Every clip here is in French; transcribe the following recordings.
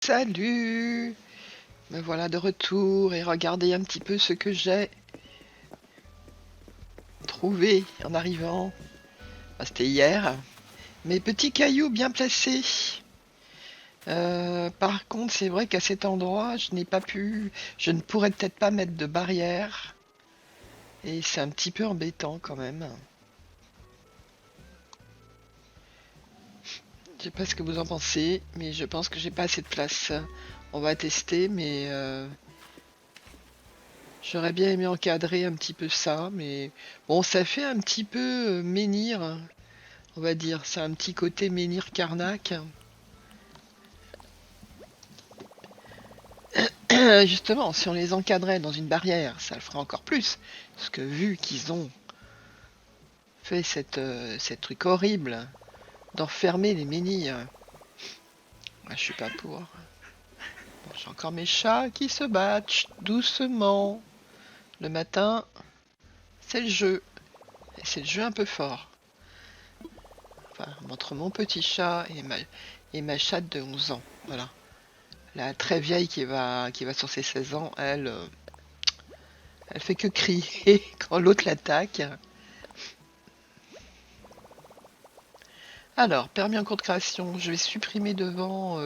Salut! Me voilà de retour et regardez un petit peu ce que j'ai trouvé en arrivant. C'était hier. Mes petits cailloux bien placés. Par contre, c'est vrai qu'à cet endroit, je ne pourrais peut-être pas mettre de barrière. Et c'est un petit peu embêtant quand même. Je sais pas ce que vous en pensez, mais je pense que j'ai pas assez de place. On va tester, mais j'aurais bien aimé encadrer un petit peu ça, mais bon, ça fait un petit peu menhir, on va dire. C'est un petit côté menhir Karnak. Justement, si on les encadrait dans une barrière, ça le ferait encore plus. Parce que vu qu'ils ont fait cette truc horrible d'enfermer les menhirs, moi, je suis pas pour. Bon, j'ai encore mes chats qui se battent doucement. Le matin, c'est le jeu. Et c'est le jeu un peu fort. Enfin, entre mon petit chat et ma chatte de 11 ans. Voilà. La très vieille qui va sur ses 16 ans, elle fait que crier quand l'autre l'attaque. Alors, permis en cours de création, je vais supprimer devant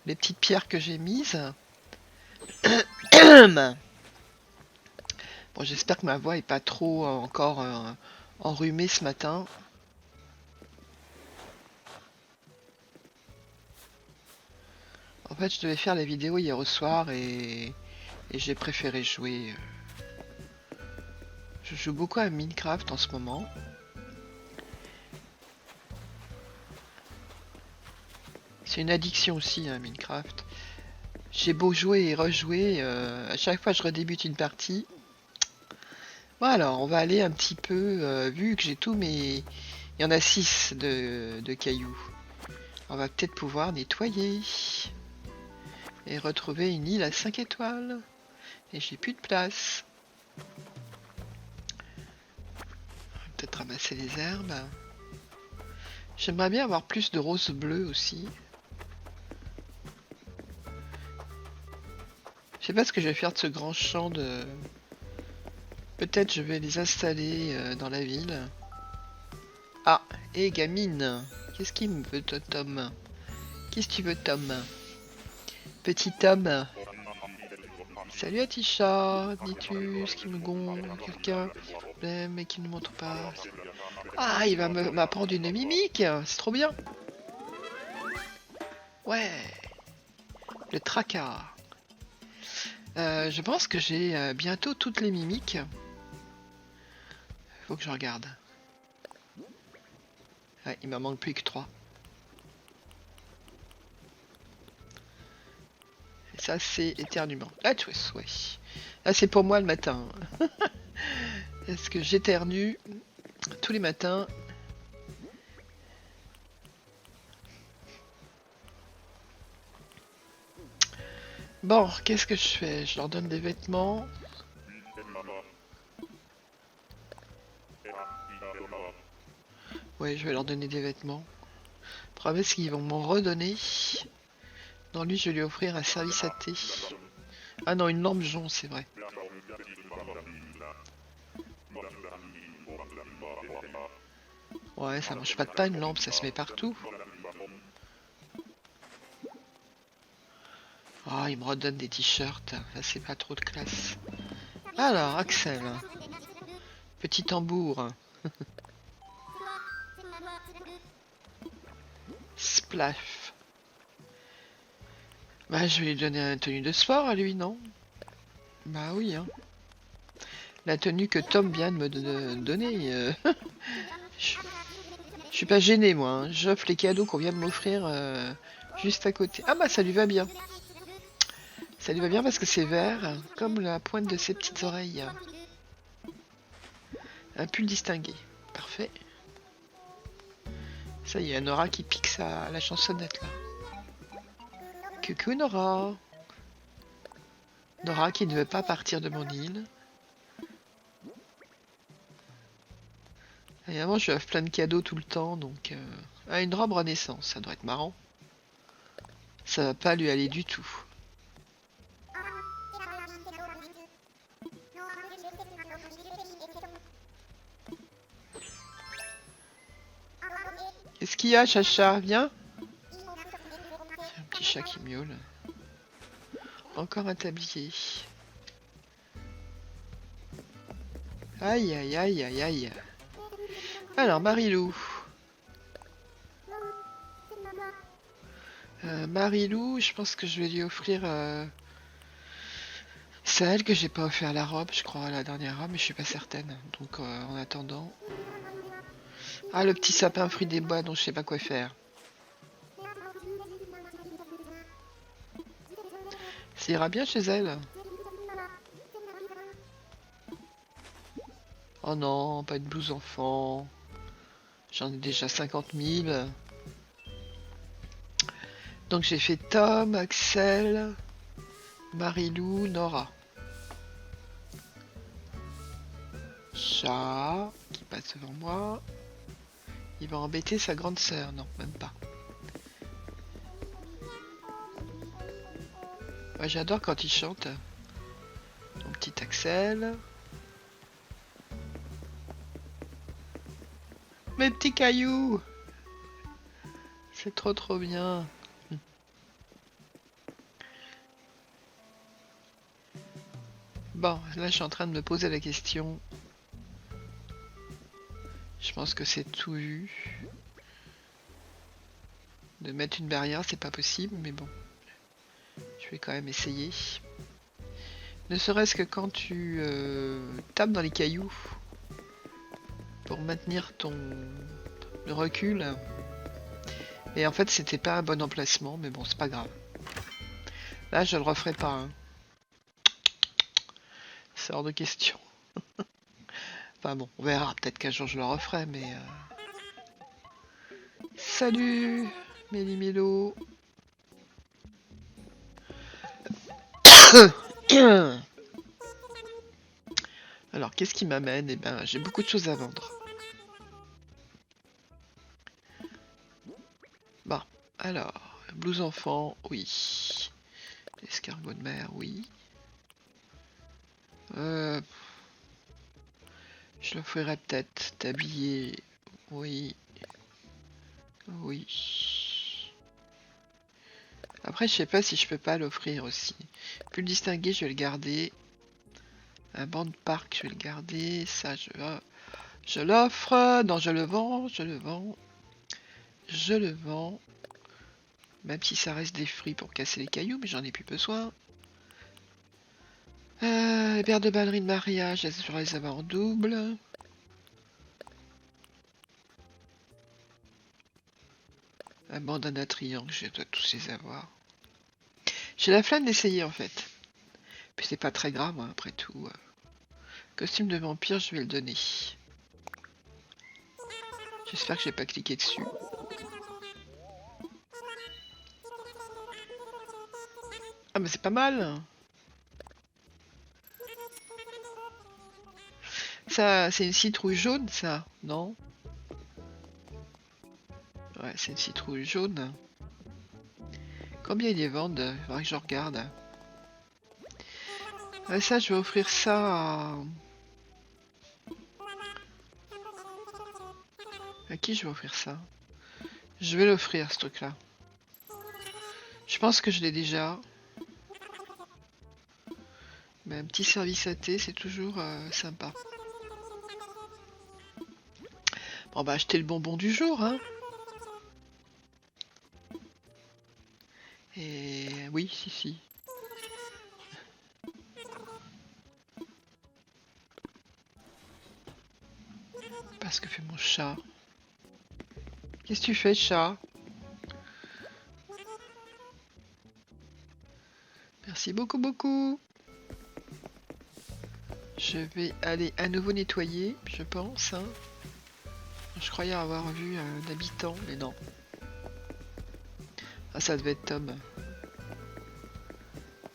les petites pierres que j'ai mises. Bon, j'espère que ma voix est pas trop encore enrhumée ce matin. En fait, je devais faire la vidéo hier au soir et j'ai préféré jouer. Je joue beaucoup à Minecraft en ce moment. C'est une addiction aussi, hein, Minecraft. J'ai beau jouer et rejouer, à chaque fois que je redébute une partie. Bon alors, on va aller un petit peu, vu que j'ai tous mes... Il y en a 6 de cailloux. On va peut-être pouvoir nettoyer. Et retrouver une île à 5 étoiles. Et j'ai plus de place. Peut-être ramasser les herbes. J'aimerais bien avoir plus de roses bleues aussi. Je sais pas ce que je vais faire de ce grand champ de... Peut-être je vais les installer dans la ville. Ah, et gamine. Qu'est-ce qu'il me veut, toi, Tom? Qu'est-ce que tu veux, Tom? Petit Tom. Salut Atisha, dis-tu ce qui me gonfle? Quelqu'un mais qui ne montre pas. Ah, il va m'apprendre une mimique, c'est trop bien. Ouais, le tracas. Je pense que j'ai bientôt toutes les mimiques. Faut que je regarde. Ouais, il m'en manque plus que 3. Et ça, c'est éternuement. Ah, tu vois, ouais. Là, c'est pour moi le matin. Est-ce que j'éternue tous les matins? Bon, qu'est-ce que je fais? Je leur donne des vêtements. Ouais, je vais leur donner des vêtements. Le problème, c'est qu'ils vont m'en redonner. Non, lui, je vais lui offrir un service à thé. Ah non, une lampe jaune, c'est vrai. Ouais, ça mange pas de pain, une lampe, ça se met partout. Ah, il me redonne des t-shirts. Là, c'est pas trop de classe. Alors, Axel. Petit tambour. Splash. Bah, je vais lui donner une tenue de sport à lui, non? Bah oui, hein. La tenue que Tom vient de me donner. Je je suis pas gêné, moi. Hein. J'offre les cadeaux qu'on vient de m'offrir juste à côté. Ah bah, ça lui va bien. Ça lui va bien parce que c'est vert, comme la pointe de ses petites oreilles. Un pull distingué. Parfait. Ça y est, Nora qui pique la chansonnette là. Coucou Nora. Nora qui ne veut pas partir de mon île. Et avant, je lui offre plein de cadeaux tout le temps, donc... Ah, une robe Renaissance, ça doit être marrant. Ça va pas lui aller du tout. Qu'est-ce qu'il y a, Chacha? Viens. Un petit chat qui miaule. Encore un tablier. Aïe, aïe, aïe, aïe, aïe. Alors, Marilou. Marilou, je pense que je vais lui offrir... C'est à elle que j'ai pas offert la robe, je crois, la dernière robe, mais je suis pas certaine. Donc, en attendant... Ah, le petit sapin fruit des bois dont je sais pas quoi faire. Ça ira bien chez elle. Oh non, pas de blouse enfant. J'en ai déjà 50 000. Donc j'ai fait Tom, Axel, Marilou, Nora. Chat qui passe devant moi. Il va embêter sa grande sœur. Non, même pas. Ouais, j'adore quand il chante. Mon petit Axel. Mes petits cailloux. C'est trop bien. Bon, là je suis en train de me poser la question. Je pense que c'est tout vu. De mettre une barrière, c'est pas possible, mais bon. Je vais quand même essayer. Ne serait-ce que quand tu tapes dans les cailloux pour maintenir le recul. Et en fait, c'était pas un bon emplacement, mais bon, c'est pas grave. Là, je le referai pas. Hein. C'est hors de question. Enfin bon, on verra. Peut-être qu'un jour je le referai, mais... Salut, Méli-Mélo. Alors, qu'est-ce qui m'amène? Eh ben, j'ai beaucoup de choses à vendre. Bon, alors, blouse enfant, oui. Escargot de mer, oui. Je le ferai peut-être. Tablier, oui. Oui. Après, je sais pas si je peux pas l'offrir aussi. Plus le distinguer, je vais le garder. Un banc de parc, je vais le garder. Ça, je l'offre. Non, je le vends. Je le vends. Je le vends. Même si ça reste des fruits pour casser les cailloux, mais j'en ai plus besoin. Les paires de ballerines de mariage, je vais les avoir en double. Un bandana triangle, je dois tous les avoir. J'ai la flemme d'essayer en fait. Puis c'est pas très grave hein, après tout. Costume de vampire, je vais le donner. J'espère que j'ai pas cliqué dessus. Ah mais c'est pas mal. Ça, c'est une citrouille jaune ça, non? Ouais, c'est une citrouille jaune. Combien ils les vendent? Il faudrait que je regarde. Ouais, ça, je vais offrir ça à qui je vais offrir ça? Je vais l'offrir ce truc-là. Je pense que je l'ai déjà. Mais un petit service à thé, c'est toujours sympa. Bon, bah, acheter le bonbon du jour, hein. Et oui, si. Parce que fait mon chat. Qu'est-ce que tu fais, chat? Merci beaucoup. Je vais aller à nouveau nettoyer, je pense. Hein. Je croyais avoir vu un habitant, mais non. Ah, ça devait être Tom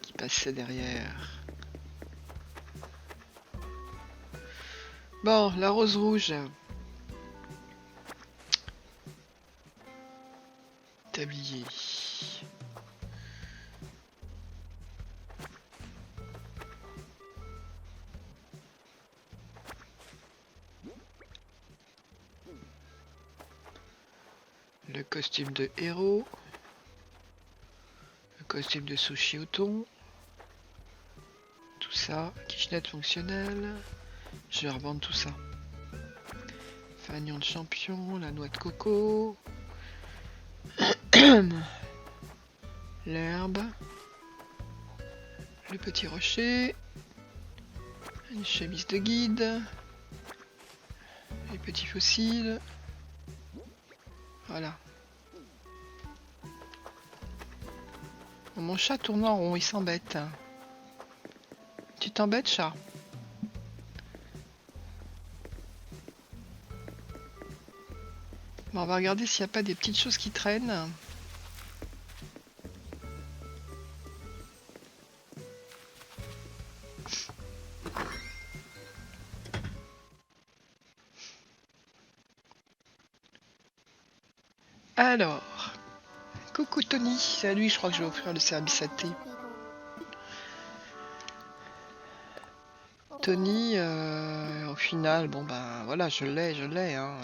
qui passait derrière. Bon, la rose rouge. Tablier. Le costume de héros. Le costume de sushi au thon. Tout ça. Kitchenette fonctionnelle. Je vais revendre tout ça. Fagnon de champion. La noix de coco. L'herbe. Le petit rocher. Une chemise de guide. Les petits fossiles. Voilà. Bon, mon chat tourne en rond, il s'embête. Tu t'embêtes, chat? Bon, on va regarder s'il n'y a pas des petites choses qui traînent. Alors, coucou Tony, c'est à lui je crois que je vais offrir le service à thé. Tony, au final, bon ben voilà, je l'ai, hein.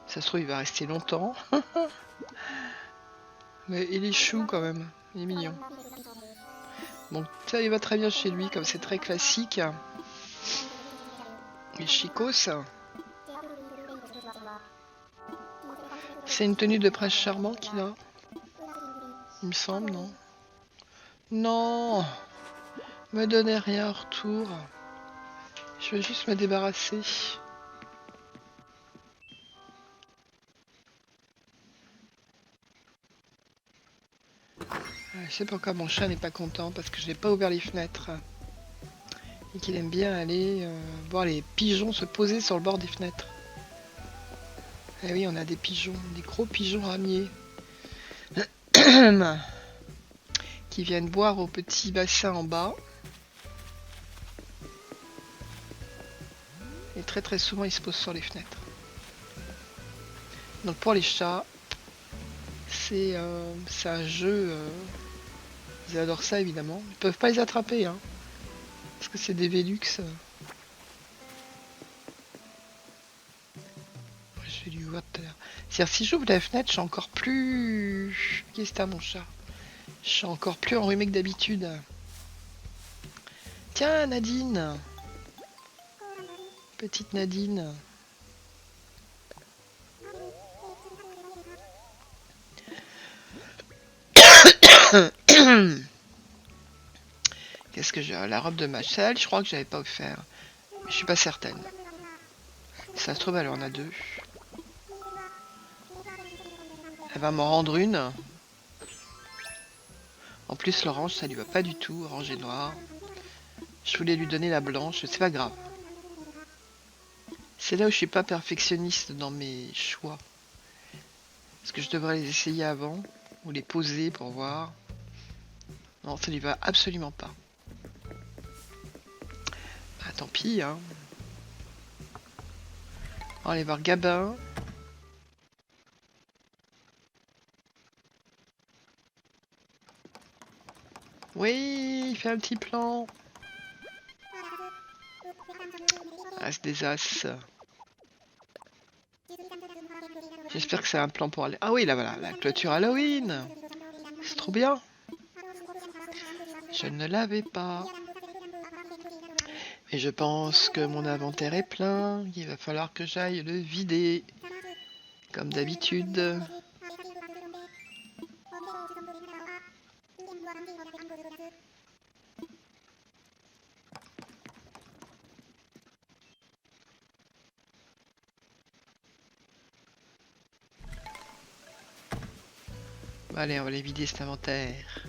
Ça se trouve il va rester longtemps. Mais il est chou quand même, il est mignon. Bon, ça il va très bien chez lui, comme c'est très classique. Il est chicos. C'est une tenue de prince charmant qu'il a. Il me semble, non? Non! Me donnez rien en retour. Je vais juste me débarrasser. Je sais pourquoi mon chat n'est pas content, parce que je n'ai pas ouvert les fenêtres. Et qu'il aime bien aller voir les pigeons se poser sur le bord des fenêtres. Eh oui, on a des pigeons, des gros pigeons ramiers. Qui viennent boire au petit bassin en bas. Et très très souvent ils se posent sur les fenêtres. Donc pour les chats, c'est un jeu. Ils adorent ça évidemment. Ils peuvent pas les attraper, hein, parce que c'est des Velux. Je vais lui ouvrir tout à l'heure. C'est-à-dire si j'ouvre la fenêtre, je suis encore plus. Qu'est-ce que t'as mon chat? Je suis encore plus enrhumé que d'habitude. Tiens Nadine. Petite Nadine. Qu'est-ce que j'ai? La robe de Machel, je crois que j'avais pas offert. Mais je suis pas certaine. Ça se trouve, elle en a deux. Elle va m'en rendre une. En plus, l'orange, ça lui va pas du tout. Orange et noir. Je voulais lui donner la blanche, c'est pas grave. C'est là où je suis pas perfectionniste dans mes choix. Parce que je devrais les essayer avant. Ou les poser pour voir. Non, ça lui va absolument pas. Ah, tant pis, hein. On va aller voir Gabin. Oui, il fait un petit plan. As des as. J'espère que c'est un plan pour aller... Ah oui, là voilà, la clôture Halloween. C'est trop bien. Je ne l'avais pas. Et je pense que mon inventaire est plein. Il va falloir que j'aille le vider. Comme d'habitude. Allez, on va aller vider cet inventaire.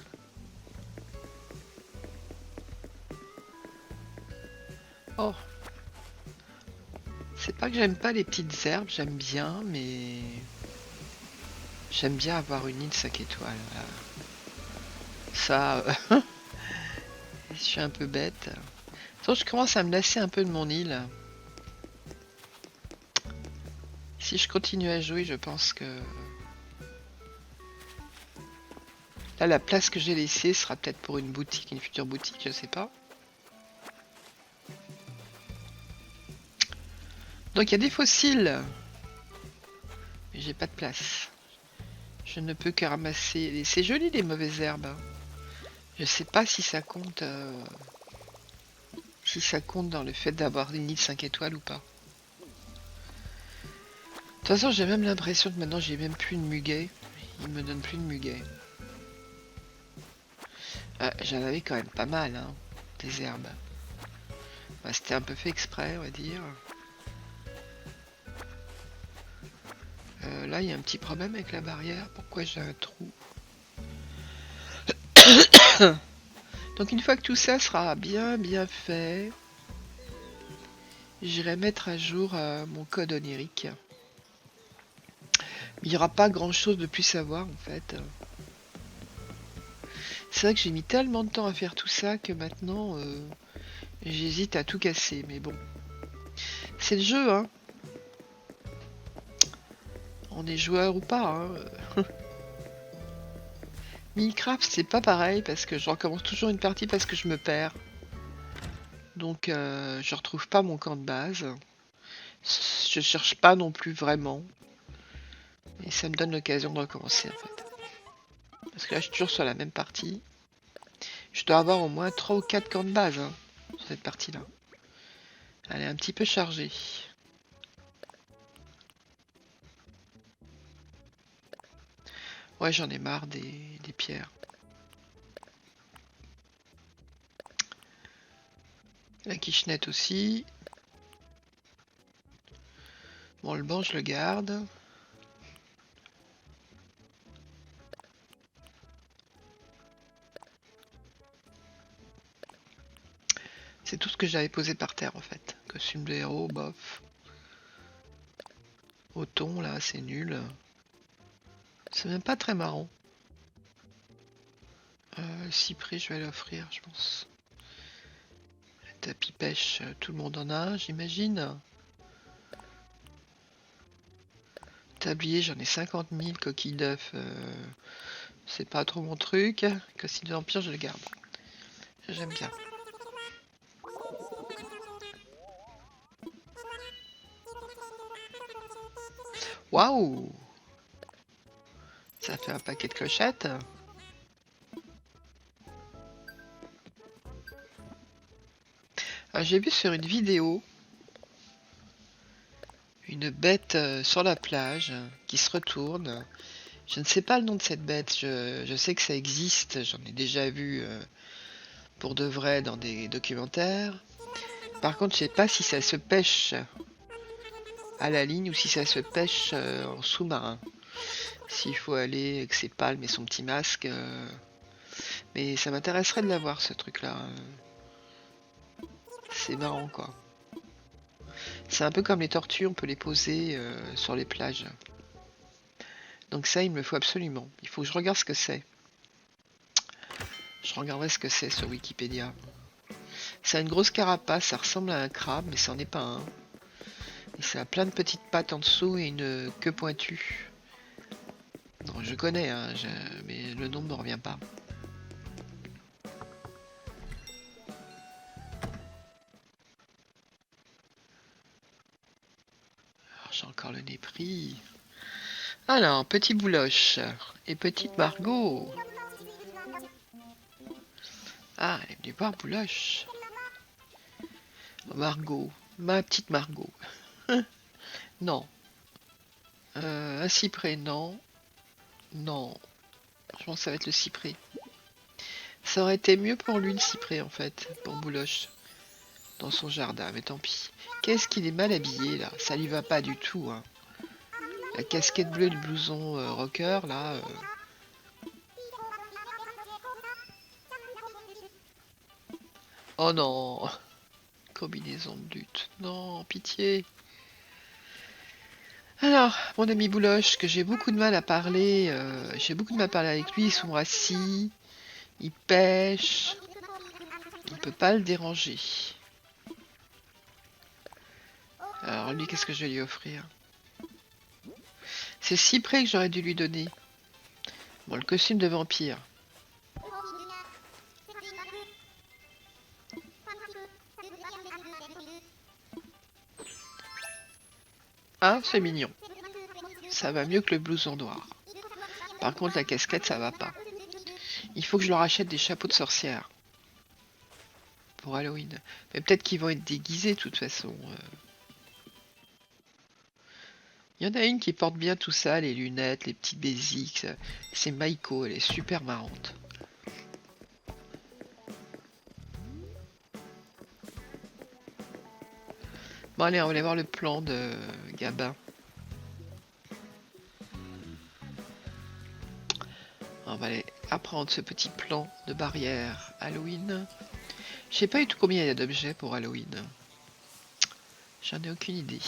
Oh. C'est pas que j'aime pas les petites herbes, j'aime bien, mais... J'aime bien avoir une île 5 étoiles. Là. Ça... je suis un peu bête. Je commence à me lasser un peu de mon île. Si je continue à jouer, je pense que... Là, la place que j'ai laissée sera peut-être pour une boutique, une future boutique, je sais pas. Donc il y a des fossiles. Mais j'ai pas de place. Je ne peux que ramasser... C'est joli les mauvaises herbes. Hein. Je sais pas si ça compte... Si ça compte dans le fait d'avoir une île 5 étoiles ou pas. De toute façon, j'ai même l'impression que maintenant, j'ai même plus de muguet. Il me donne plus de muguet. J'en avais quand même pas mal, hein, des herbes. Bah, c'était un peu fait exprès, on va dire. Là, il y a un petit problème avec la barrière. Pourquoi j'ai un trou? Donc une fois que tout ça sera bien fait, j'irai mettre à jour mon code onirique. Il n'y aura pas grand chose de plus à voir en fait. C'est vrai que j'ai mis tellement de temps à faire tout ça que maintenant j'hésite à tout casser. Mais bon, c'est le jeu, hein. On est joueur ou pas, hein. Minecraft c'est pas pareil parce que je recommence toujours une partie parce que je me perds. Donc je retrouve pas mon camp de base. Je cherche pas non plus vraiment. Et ça me donne l'occasion de recommencer en fait. Parce que là je suis toujours sur la même partie. Je dois avoir au moins 3 ou 4 camps de base hein, sur cette partie là. Elle est un petit peu chargée. Ouais j'en ai marre des pierres. La quichette aussi. Bon le banc je le garde. C'est tout ce que j'avais posé par terre en fait. Costume de héros, bof. Au thon là, c'est nul. C'est même pas très marrant. Cyprès, je vais l'offrir, je pense. Tapis pêche, tout le monde en a, j'imagine. Tablier, j'en ai 50 000. Coquilles d'œufs, c'est pas trop mon truc. Costume de vampire, je le garde. J'aime bien. Waouh! Ça fait un paquet de clochettes. J'ai vu sur une vidéo une bête sur la plage qui se retourne. Je ne sais pas le nom de cette bête, je sais que ça existe, j'en ai déjà vu pour de vrai dans des documentaires. Par contre, je sais pas si ça se pêche à la ligne ou si ça se pêche en sous-marin. S'il faut aller avec ses palmes et son petit masque. Mais ça m'intéresserait de l'avoir ce truc-là. C'est marrant quoi. C'est un peu comme les tortues, on peut les poser sur les plages. Donc ça, il me faut absolument. Il faut que je regarde ce que c'est. Je regarderai ce que c'est sur Wikipédia. Ça a une grosse carapace, ça ressemble à un crabe, mais ça n'en est pas un. Et ça a plein de petites pattes en dessous et une queue pointue. Non, je connais, hein, mais le nom ne me revient pas. J'ai encore le nez pris. Alors, petit bouloche et petite Margot. Ah, elle est venue voir Bouloche. Margot, ma petite Margot. Non. Un cyprès, non. Non. Je pense que ça va être le cyprès. Ça aurait été mieux pour lui le cyprès en fait, pour Bouloche. Dans son jardin, mais tant pis. Qu'est-ce qu'il est mal habillé là, ça lui va pas du tout. Hein. La casquette bleue, le blouson rocker là. Oh non. Combinaison de lutte. Non, pitié. Alors, mon ami Bouloche, que j'ai beaucoup de mal à parler, j'ai beaucoup de mal à parler avec lui, ils sont assis, il pêche, on peut pas le déranger. Alors lui, qu'est-ce que je vais lui offrir? C'est si près que j'aurais dû lui donner. Bon, le costume de vampire. Ah, c'est mignon. Ça va mieux que le blouson noir. Par contre, la casquette, ça va pas. Il faut que je leur achète des chapeaux de sorcière. Pour Halloween. Mais peut-être qu'ils vont être déguisés, de toute façon. Il y en a une qui porte bien tout ça, les lunettes, les petites basics. C'est Maiko, elle est super marrante. Bon allez, on va aller voir le plan de Gabin. On va aller apprendre ce petit plan de barrière Halloween. Je sais pas du tout combien il y a d'objets pour Halloween. J'en ai aucune idée.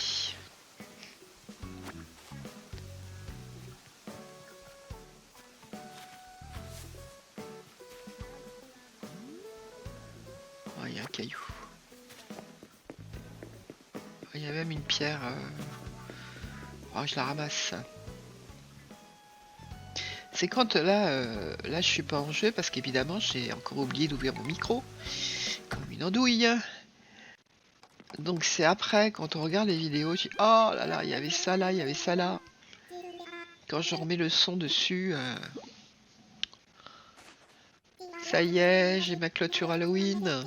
Oh, il y a un caillou. Oh, il y a même une pierre. Oh, je la ramasse. C'est quand là je suis pas en jeu parce qu'évidemment j'ai encore oublié d'ouvrir mon micro comme une andouille. Donc c'est après quand on regarde les vidéos, je dis oh là là, il y avait ça là, il y avait ça là. Quand je remets le son dessus, ça y est, j'ai ma clôture Halloween.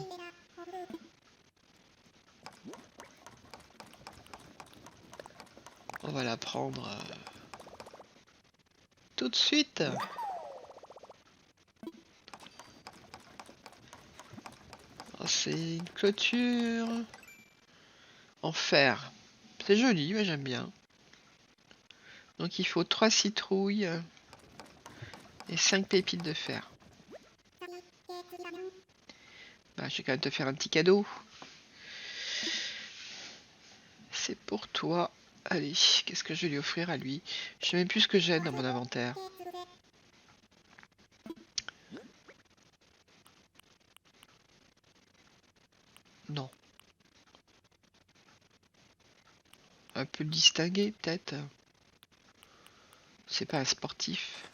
On va la prendre tout de suite. Oh, c'est une clôture en fer. C'est joli, ouais, j'aime bien. Donc il faut 3 citrouilles et 5 pépites de fer. Bah, je vais quand même te faire un petit cadeau. C'est pour toi. Allez, qu'est-ce que je vais lui offrir à lui? Je sais même plus ce que j'ai dans mon inventaire. Non. Un peu le distinguer, peut-être. C'est pas un sportif.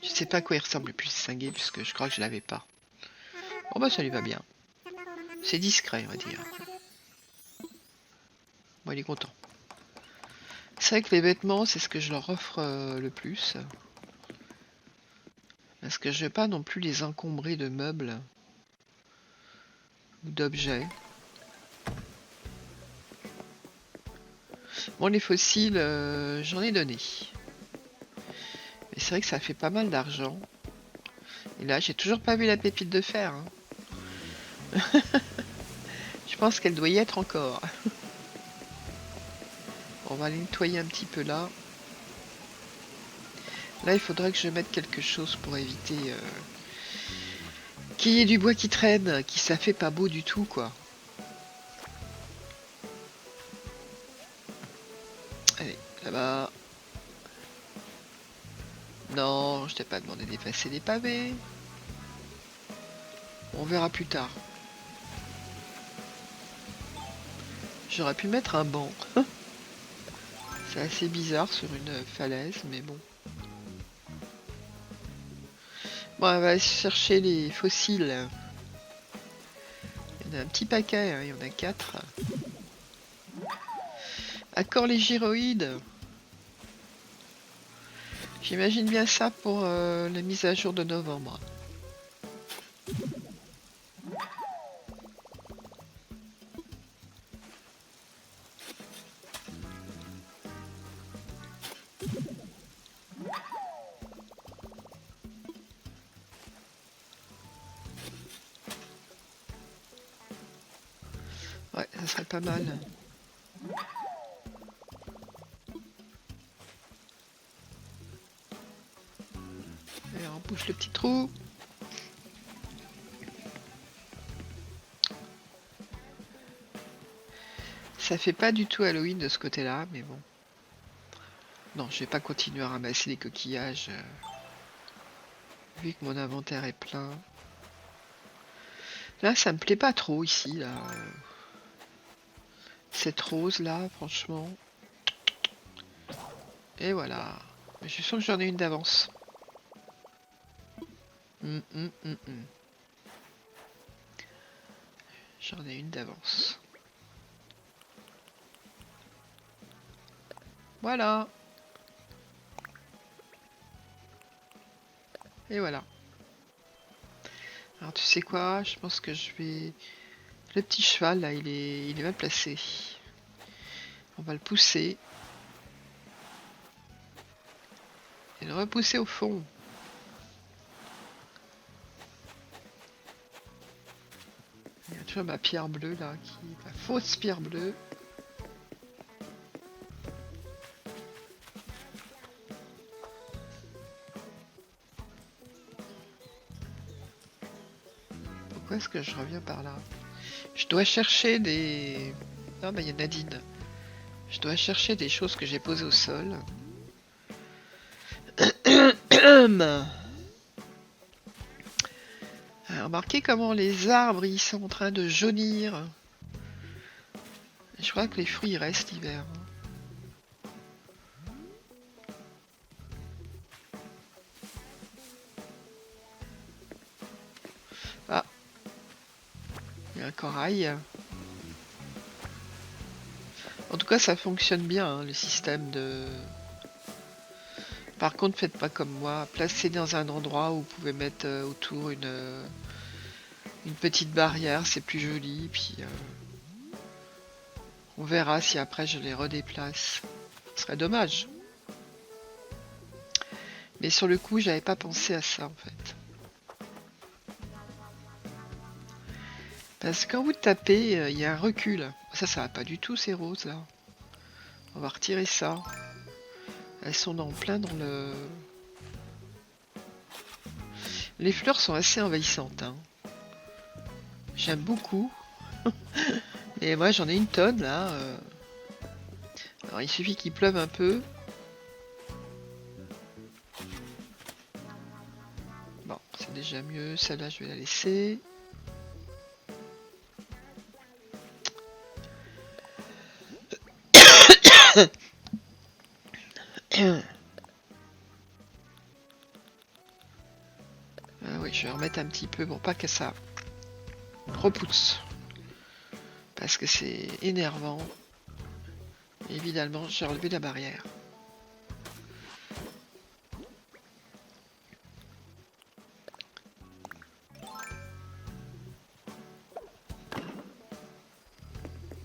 Je sais pas à quoi il ressemble le plus distingué, puisque je crois que je l'avais pas. Oh bah ça lui va bien. C'est discret, on va dire. Bon, il est content. C'est vrai que les vêtements, c'est ce que je leur offre le plus. Parce que je vais pas non plus les encombrer de meubles ou d'objets. Bon, les fossiles, j'en ai donné. Mais c'est vrai que ça fait pas mal d'argent. Et là, j'ai toujours pas vu la pépite de fer. Hein. Je pense qu'elle doit y être encore. On va aller nettoyer un petit peu là. Là, il faudrait que je mette quelque chose pour éviter qu'il y ait du bois qui traîne, qui ça fait pas beau du tout, quoi. Allez, là-bas. Non, je t'ai pas demandé d'effacer les pavés. On verra plus tard. J'aurais pu mettre un banc. C'est assez bizarre sur une falaise, mais bon. Bon, on va aller chercher les fossiles. Il y en a un petit paquet, hein, il y en a 4. Accord les gyroïdes. J'imagine bien ça pour la mise à jour de novembre. Ouais, ça serait pas mal. Et on bouge le petit trou. Ça fait pas du tout Halloween de ce côté-là, mais bon. Non, je vais pas continuer à ramasser les coquillages. Vu que mon inventaire est plein. Là, ça me plaît pas trop ici, là. Cette rose là, franchement. Et voilà. Mais je suis sûr que j'en ai une d'avance. J'en ai une d'avance. Voilà. Et voilà. Alors tu sais quoi? Je pense que je vais... Le petit cheval là, il est mal placé. On va le pousser. Et le repousser au fond. Il y a toujours ma pierre bleue là, ma fausse pierre bleue. Pourquoi est-ce que je reviens par là? Je dois chercher des... Ah bah il y a Nadine. Je dois chercher des choses que j'ai posées au sol. Remarquez comment les arbres ils sont en train de jaunir. Je crois que les fruits ils restent l'hiver. Ah, il y a un corail. En tout cas, ça fonctionne bien, hein, le système de... Par contre, faites pas comme moi. Placez dans un endroit où vous pouvez mettre autour une petite barrière, c'est plus joli. Puis on verra si après je les redéplace. Ce serait dommage. Mais sur le coup, j'avais pas pensé à ça en fait. Parce que quand vous tapez, il y a un recul. Ça va pas du tout ces roses là. On va retirer ça. Elles sont en plein dans le... Les fleurs sont assez envahissantes. Hein. J'aime beaucoup. Et moi j'en ai une tonne là. Alors il suffit qu'il pleuve un peu. Bon, c'est déjà mieux. Celle-là je vais la laisser. Oui, je vais remettre un petit peu pour pas que ça repousse. Parce que c'est énervant. Évidemment, j'ai relevé la barrière.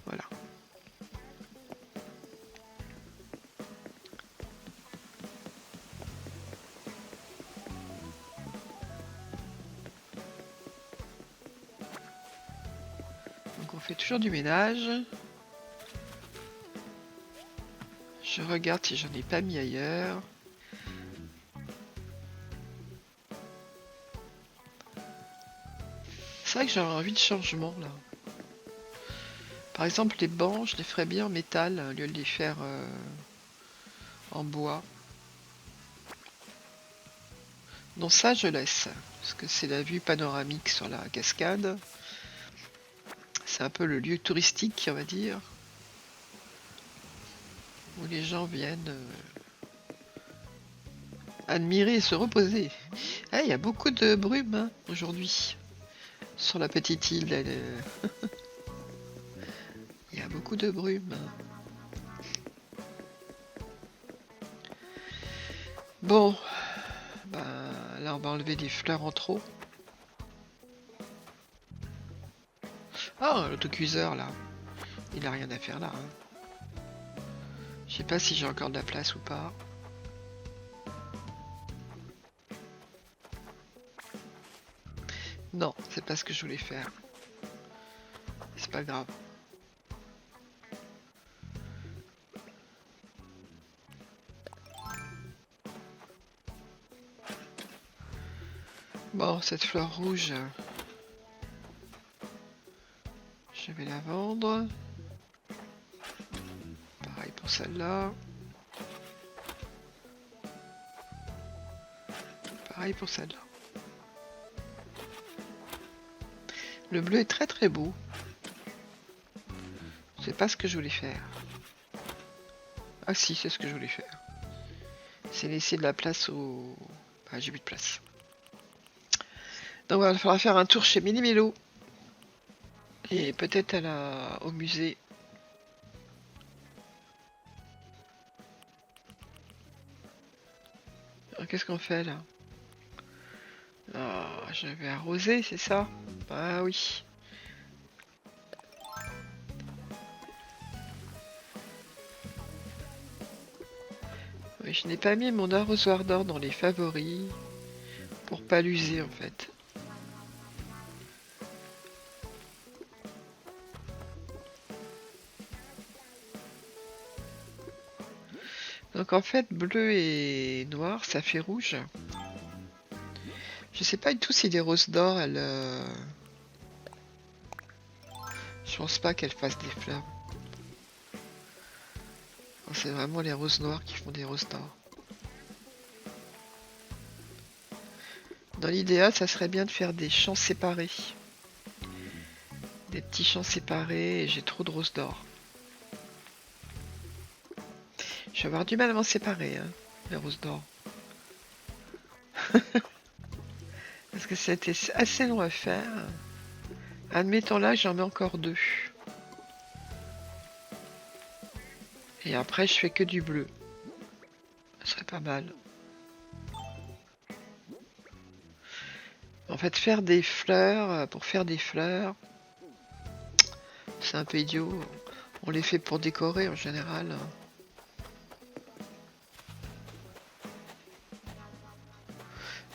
Voilà. Donc on fait toujours du ménage. Je regarde si j'en ai pas mis ailleurs. C'est vrai que j'aurais envie de changement là. Par exemple, les bancs, je les ferais bien en métal au lieu de les faire en bois. Non, ça je laisse. Parce que c'est la vue panoramique sur la cascade. C'est un peu le lieu touristique, on va dire. Où les gens viennent admirer et se reposer. Ah, il y a beaucoup de brume hein, aujourd'hui. Sur la petite île, il y a beaucoup de brume. Bon, ben, là on va enlever des fleurs en trop. Ah, l'autocuiseur là, il a rien à faire là. Hein. Je sais pas si j'ai encore de la place ou pas. Non, c'est pas ce que je voulais faire. C'est pas grave. Bon, cette fleur rouge, je vais la vendre. Pareil pour celle-là. Pareil pour celle-là. Le bleu est très très beau. C'est pas ce que je voulais faire. Ah si, c'est ce que je voulais faire. C'est laisser de la place au... Ah, j'ai plus de place. Donc il va falloir faire un tour chez Mini-Mélo. Et peut-être au musée. Qu'est-ce qu'on fait là? Ah, je vais arroser, c'est ça? Ah oui. Oui, je n'ai pas mis mon arrosoir d'or dans les favoris pour pas l'user en fait. Donc en fait, bleu et noir, ça fait rouge. Je sais pas du tout si les roses d'or, elles... Je pense pas qu'elles fassent des fleurs. C'est vraiment les roses noires qui font des roses d'or. Dans l'idéal, ça serait bien de faire des champs séparés. Des petits champs séparés et j'ai trop de roses d'or. Je vais avoir du mal à m'en séparer, hein, les roses d'or. Parce que c'était assez long à faire. Admettons là, j'en mets encore 2. Et après, je fais que du bleu. Ce serait pas mal. En fait, faire des fleurs, pour faire des fleurs, c'est un peu idiot. On les fait pour décorer en général.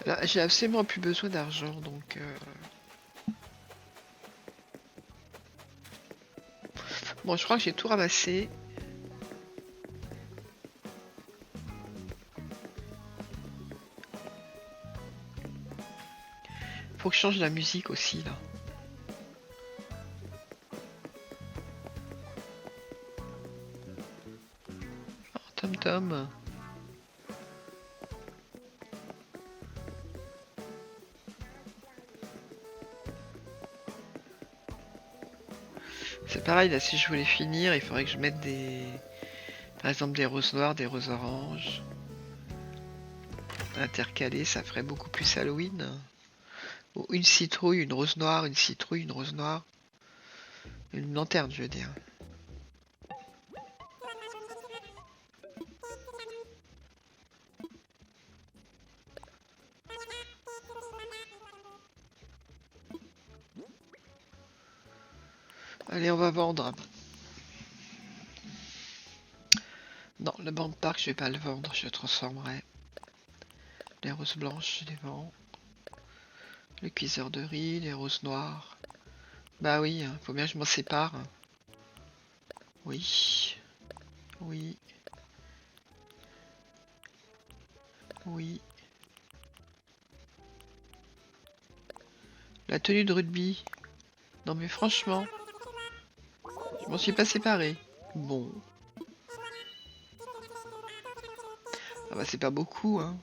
Là, j'ai absolument plus besoin d'argent, donc... Bon, je crois que j'ai tout ramassé. Faut que je change la musique aussi, là. Oh, Tom Tom. C'est pareil, là, si je voulais finir, il faudrait que je mette des... Par exemple, des roses noires, des roses oranges. Intercalées, ça ferait beaucoup plus Halloween. Ou une citrouille, une rose noire, une citrouille, une rose noire. Une lanterne, je veux dire. Allez, on va vendre. Non, le banc de parc, je vais pas le vendre, je le transformerai. Les roses blanches, je les vends. Le cuiseur de riz, les roses noires. Bah oui, faut bien que je m'en sépare. Oui, oui, oui. La tenue de rugby. Non mais franchement, je m'en suis pas séparé. Bon. Ah bah c'est pas beaucoup, hein.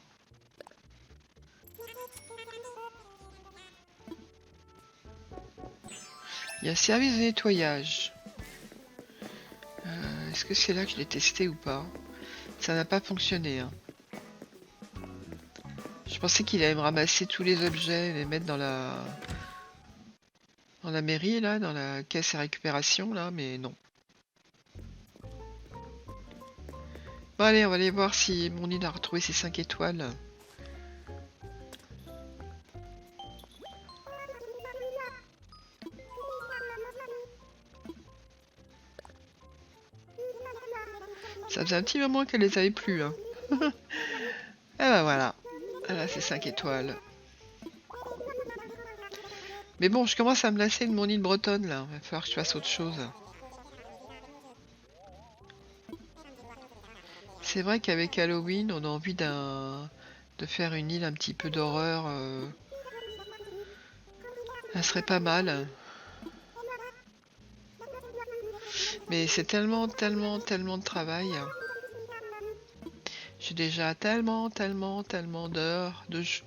Il y a un service de nettoyage. Est-ce que c'est là que je l'ai testé ou pas? Ça n'a pas fonctionné, hein. Je pensais qu'il allait me ramasser tous les objets et les mettre dans la mairie, là, dans la caisse à récupération, là, mais non. Bon allez, on va aller voir si mon île a retrouvé ses 5 étoiles. Ça faisait un petit moment qu'elle les avait plus, hein. Et ben voilà. Voilà, c'est 5 étoiles. Mais bon, je commence à me lasser de mon île bretonne, là. Il va falloir que je fasse autre chose. C'est vrai qu'avec Halloween, on a envie de faire une île un petit peu d'horreur. Ça serait pas mal. Mais c'est tellement, tellement, tellement de travail. J'ai déjà tellement, tellement, tellement d'heures de jeu.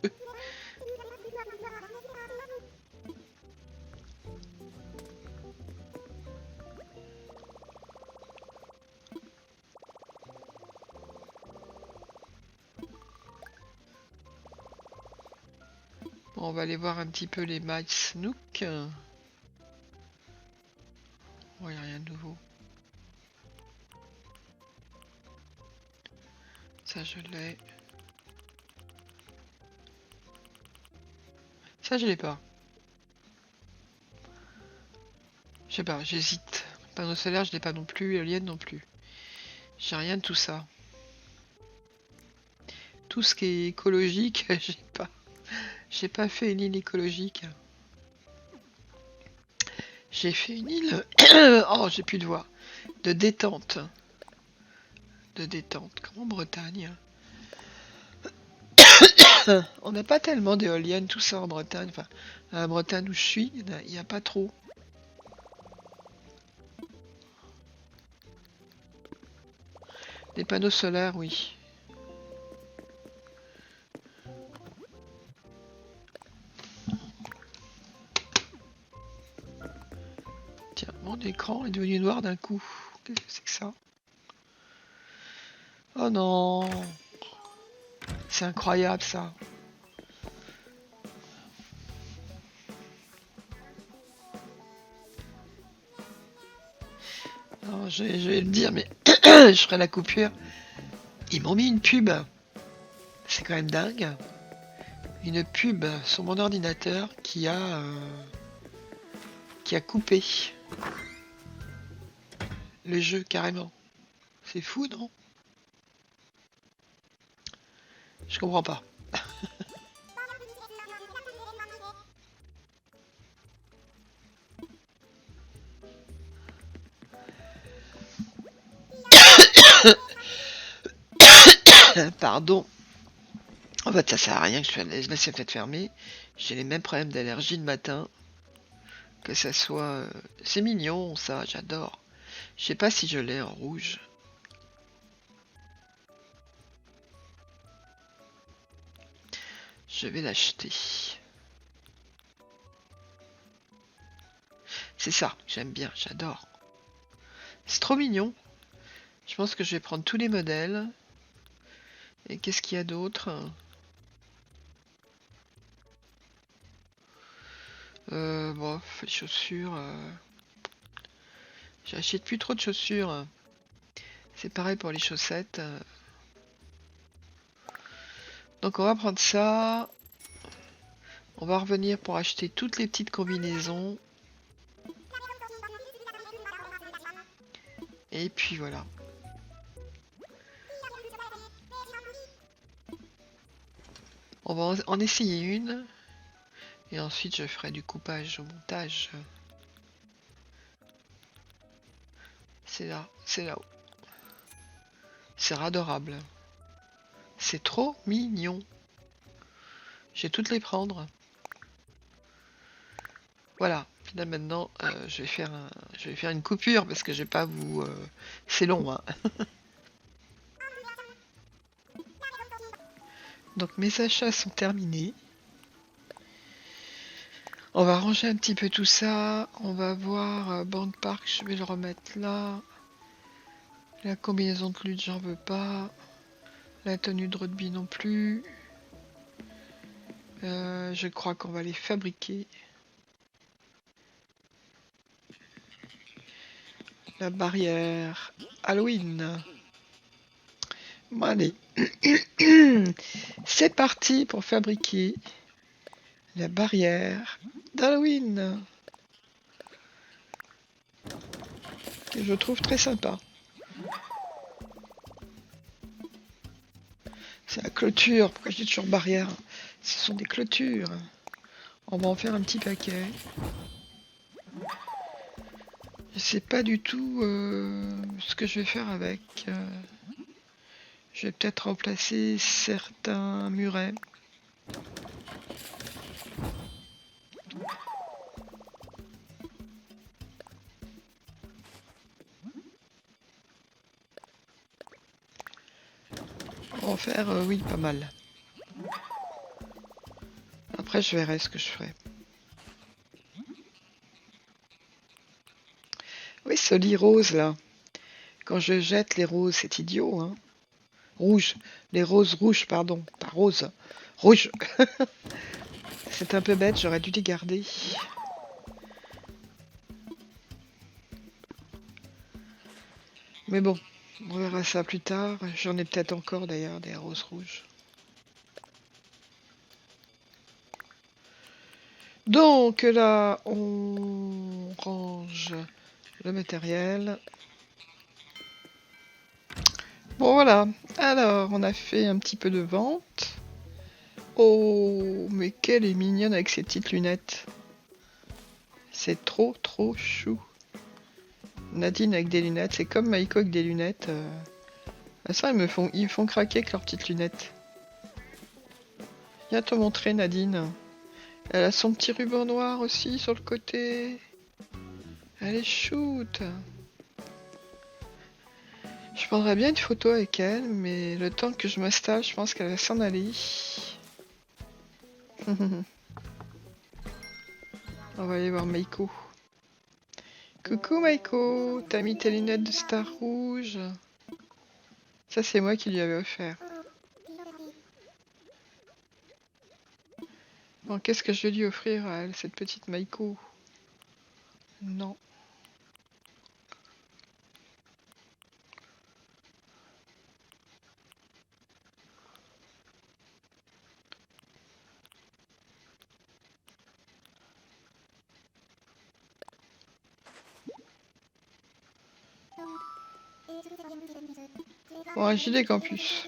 Bon, on va aller voir un petit peu les matchs Snook. Oh, y a rien de nouveau. Ça, je l'ai. Ça, je l'ai pas. Je sais pas, j'hésite. Panneau solaire, je l'ai pas non plus. Éolienne non plus. J'ai rien de tout ça. Tout ce qui est écologique, j'ai pas. J'ai pas fait une île écologique. J'ai fait une île. Oh, j'ai plus de voix. De détente. De détente, comme en Bretagne. On n'a pas tellement d'éoliennes, tout ça en Bretagne. Enfin, à la Bretagne où je suis, il n'y a pas trop. Des panneaux solaires, oui. Tiens, mon écran est devenu noir d'un coup. Qu'est-ce que c'est que ça? Oh non! C'est incroyable ça. Non, je vais le dire, mais je ferai la coupure. Ils m'ont mis une pub. C'est quand même dingue. Une pub sur mon ordinateur qui a coupé le jeu carrément. C'est fou, non? Je comprends pas. Pardon. En fait, ça sert à rien que je laisse la fenêtre fermée. J'ai les mêmes problèmes d'allergie le matin. Que ça soit... C'est mignon, ça, j'adore. Je sais pas si je l'ai en rouge. Je vais l'acheter. C'est ça, j'aime bien, j'adore. C'est trop mignon. Je pense que je vais prendre tous les modèles. Et qu'est-ce qu'il y a d'autre? Bon, les chaussures... J'achète plus trop de chaussures. C'est pareil pour les chaussettes. Donc on va prendre ça. On va revenir pour acheter toutes les petites combinaisons. Et puis voilà. On va en essayer une. Et ensuite je ferai du coupage au montage. C'est là, c'est là-haut. C'est adorable. C'est trop mignon. Je vais toutes les prendre. Voilà. Là maintenant, je vais faire une coupure parce que je vais pas vous. C'est long, hein. Donc mes achats sont terminés. On va ranger un petit peu tout ça. On va voir Band Park, je vais le remettre là. La combinaison de lutte, j'en veux pas. La tenue de rugby non plus. Je crois qu'on va les fabriquer. La barrière Halloween. Bon, allez. C'est parti pour fabriquer la barrière d'Halloween. Que je trouve très sympa. C'est la clôture. Pourquoi je dis toujours barrière? Ce sont des clôtures. On va en faire un petit paquet. Je sais pas du tout ce que je vais faire avec. Je vais peut-être remplacer certains murets. On va en faire, oui, pas mal. Après, je verrai ce que je ferai. Oui, ce lit rose là. Quand je jette les roses, c'est idiot, hein. Rouge. Les roses rouges, pardon. Pas rose. Rouge. C'est un peu bête, j'aurais dû les garder. Mais bon, on verra ça plus tard. J'en ai peut-être encore d'ailleurs des roses rouges. Donc là, on range le matériel. Bon voilà, alors on a fait un petit peu de vente. Oh, mais qu'elle est mignonne avec ses petites lunettes. C'est trop chou. Nadine avec des lunettes, c'est comme Maïko avec des lunettes. Ah, ça, ils me font craquer avec leurs petites lunettes. Viens te montrer, Nadine. Elle a son petit ruban noir aussi sur le côté. Elle est shoot. Je prendrais bien une photo avec elle, mais le temps que je m'installe, je pense qu'elle va s'en aller. On va aller voir Maïko. Coucou Maïko, t'as mis tes lunettes de star rouge. Ça c'est moi qui lui avais offert. Bon, qu'est-ce que je vais lui offrir à elle, cette petite Maïko? Non. Bon, un gilet campus.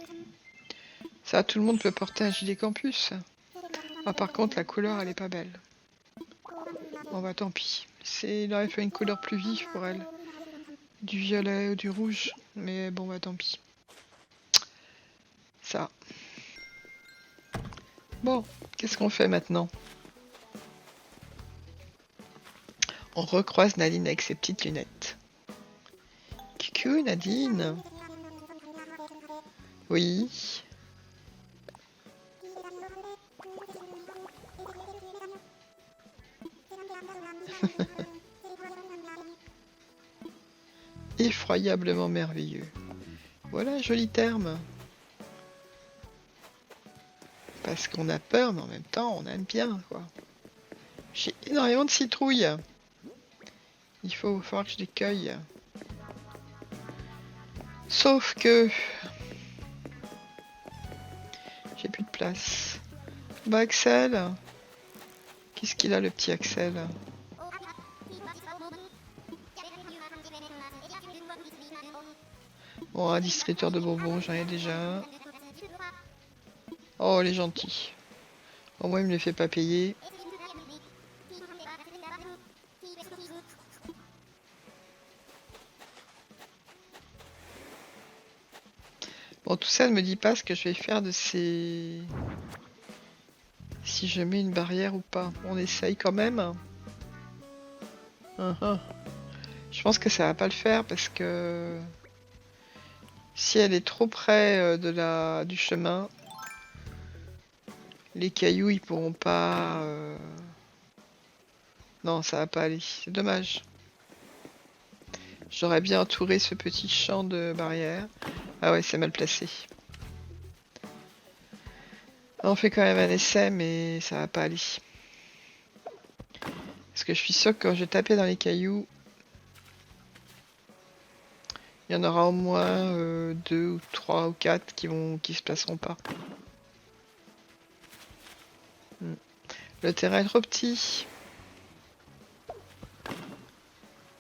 Ça, tout le monde peut porter un gilet campus. Ah, par contre, la couleur, elle est pas belle. Bon, bah tant pis. Il aurait fait une couleur plus vive pour elle. Du violet ou du rouge. Mais bon, bah tant pis. Ça. Bon, qu'est-ce qu'on fait maintenant? On recroise Nadine avec ses petites lunettes. Coucou Nadine. Oui. Effroyablement merveilleux. Voilà un joli terme. Parce qu'on a peur, mais en même temps, on aime bien, quoi. J'ai énormément de citrouilles. Il faut falloir que je les cueille. Sauf que... j'ai plus de place. Bah Axel. Qu'est-ce qu'il a le petit Axel? Bon, un distributeur de bonbons, j'en ai déjà. Oh, il est gentil. Au moins, il me les fait pas payer. Bon, tout ça ne me dit pas ce que je vais faire de ces... Si je mets une barrière ou pas. On essaye quand même. Je pense que ça va pas le faire parce que... si elle est trop près du chemin, les cailloux, ils pourront pas... Non, ça va pas aller. C'est dommage. J'aurais bien entouré ce petit champ de barrière. Ah ouais, c'est mal placé. On fait quand même un essai, mais ça va pas aller. Parce que je suis sûr que quand je vais taper dans les cailloux, il y en aura au moins 2 ou 3 ou 4 qui se placeront pas. Le terrain est trop petit.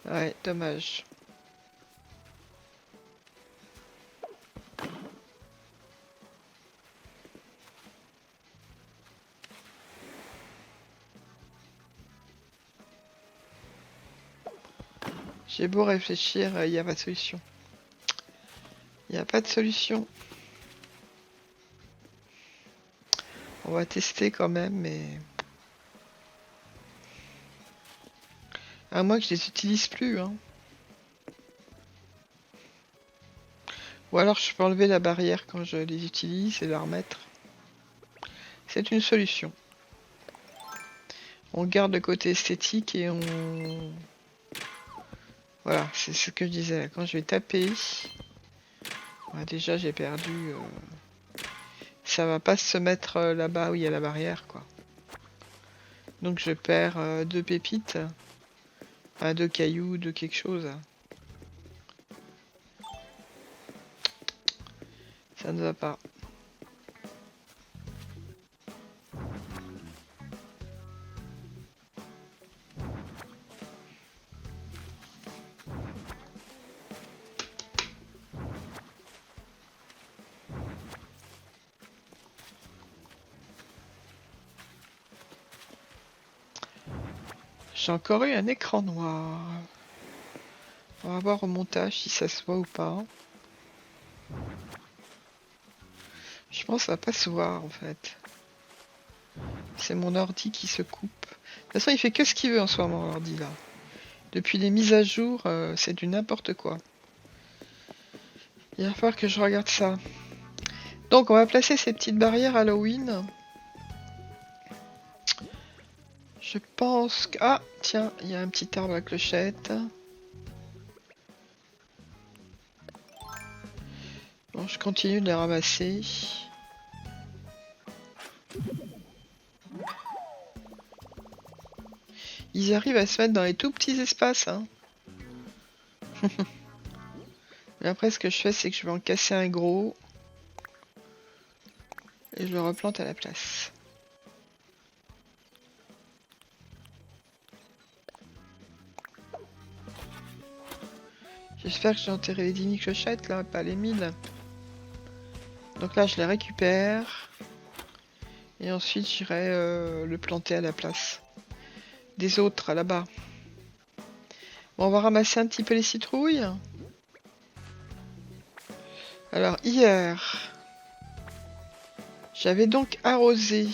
Ouais, dommage. J'ai beau réfléchir, il n'y a pas de solution. Il n'y a pas de solution. On va tester quand même, mais... à moins que je les utilise plus, hein. Ou alors je peux enlever la barrière quand je les utilise et la remettre. C'est une solution. On garde le côté esthétique et on... voilà, c'est ce que je disais. Quand je vais taper... ouais, déjà j'ai perdu... ça va pas se mettre là-bas où il y a la barrière, quoi. Donc je perds 2 pépites. Enfin, 2 cailloux, de quelque chose. Ça ne va pas. J'ai encore eu un écran noir. On va voir au montage si ça se voit ou pas. Je pense que ça va pas se voir en fait. C'est mon ordi qui se coupe. De toute façon, il fait que ce qu'il veut en ce moment, l'ordi là. Depuis les mises à jour, c'est du n'importe quoi. Il va falloir que je regarde ça. Donc, on va placer ces petites barrières Halloween. Je pense que... Ah, tiens, il y a un petit arbre à clochette. Bon, je continue de les ramasser. Ils arrivent à se mettre dans les tout petits espaces. Hein. Mais après, ce que je fais, c'est que je vais en casser un gros. Et je le replante à la place. J'espère que j'ai enterré les 10 000 clochettes là, pas les 1000. Donc là, je les récupère. Et ensuite, j'irai le planter à la place des autres là-bas. Bon, on va ramasser un petit peu les citrouilles. Alors, hier, j'avais donc arrosé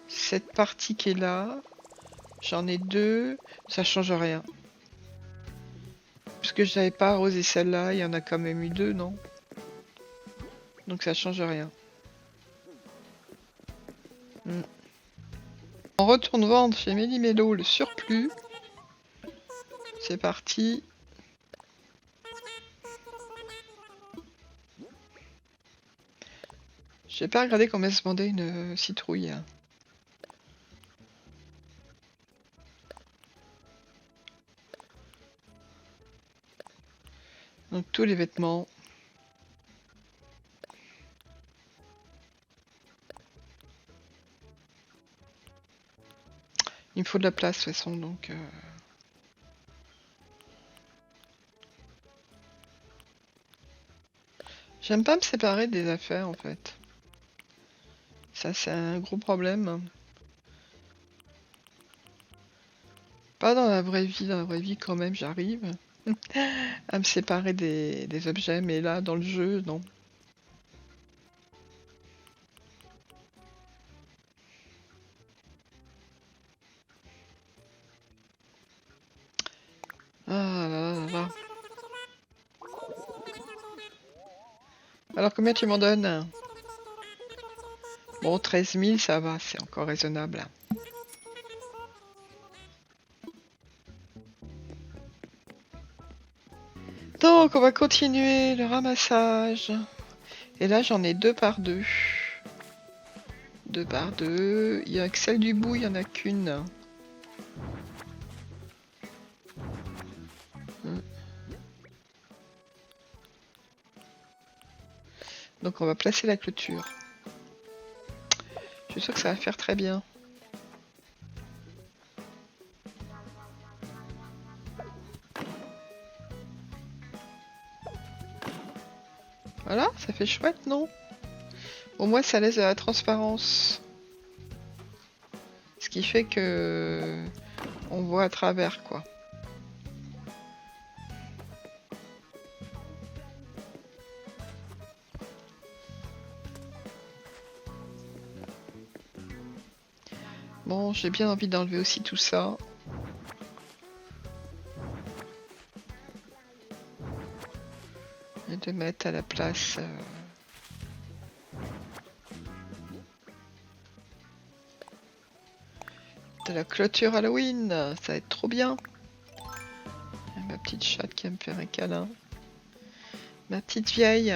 cette partie qui est là. J'en ai 2. Ça change rien. Puisque je n'avais pas arrosé celle-là, il y en a quand même eu 2, non? Donc ça change rien. On retourne vendre chez Méli-Mélo le surplus. C'est parti. J'ai pas regardé combien se vendait une citrouille. Donc tous les vêtements. Il me faut de la place de toute façon, donc... J'aime pas me séparer des affaires en fait. Ça c'est un gros problème. Pas dans la vraie vie quand même j'arrive à me séparer des objets, mais là dans le jeu non. Ah là là là. Alors combien tu m'en donnes? Bon 13 000 ça va, c'est encore raisonnable. Donc on va continuer le ramassage. Et là j'en ai 2 par 2. 2 par 2. Il y a que celle du bout, il n'y en a qu'une. Donc on va placer la clôture. Je suis sûr que ça va faire très bien. Voilà, ça fait chouette, non? Au moins ça laisse de la transparence. Ce qui fait que on voit à travers quoi. Bon, j'ai bien envie d'enlever aussi tout ça. Et de mettre à la place... de la clôture Halloween. Ça va être trop bien. Ma petite chatte qui va me faire un câlin. Ma petite vieille.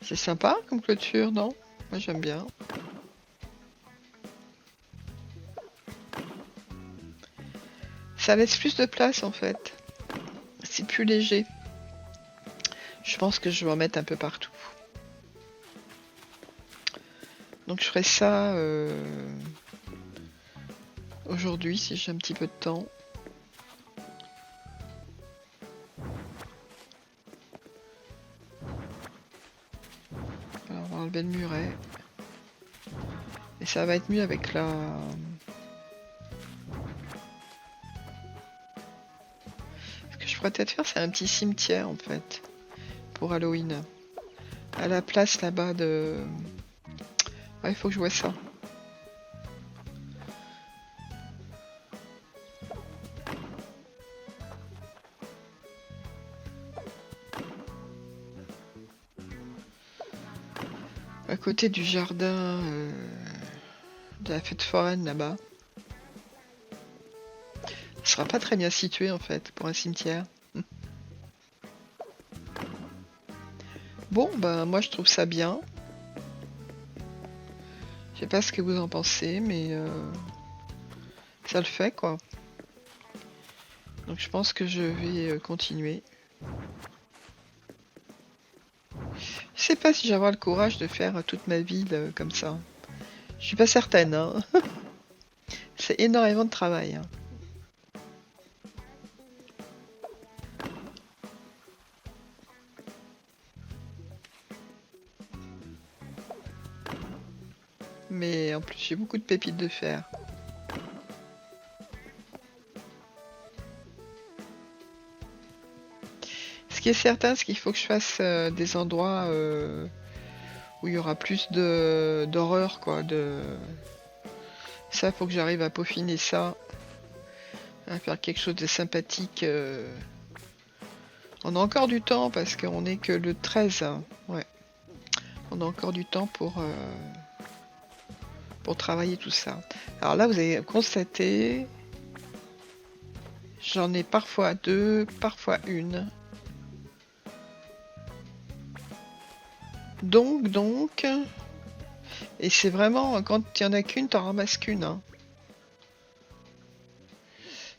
C'est sympa comme clôture, non? Moi j'aime bien. Ça laisse plus de place en fait. C'est plus léger. Je pense que je vais en mettre un peu partout. Donc je ferai ça aujourd'hui si j'ai un petit peu de temps. Et ça va être mieux avec la... Ce que je pourrais peut-être faire, c'est un petit cimetière en fait. Pour Halloween. À la place là-bas de... Ouais, il faut que je vois ça. À côté du jardin de la fête foraine là-bas. Ce sera pas très bien situé en fait pour un cimetière. Bon, ben moi je trouve ça bien. Je sais pas ce que vous en pensez, mais ça le fait quoi. Donc je pense que je vais continuer. Je sais pas si j'ai avoir le courage de faire toute ma ville comme ça. Je suis pas certaine. Hein. C'est énormément de travail. Hein. Mais en plus j'ai beaucoup de pépites de fer. Ce qui est certain, c'est qu'il faut que je fasse des endroits où il y aura plus d'horreur quoi. Ça, faut que j'arrive à peaufiner ça, à faire quelque chose de sympathique. On a encore du temps parce qu'on est que le 13. Hein. Ouais. On a encore du temps pour travailler tout ça. Alors là, vous avez constaté, j'en ai parfois deux, parfois une. Donc, et c'est vraiment, quand il y en a qu'une, t'en ramasses qu'une. Hein.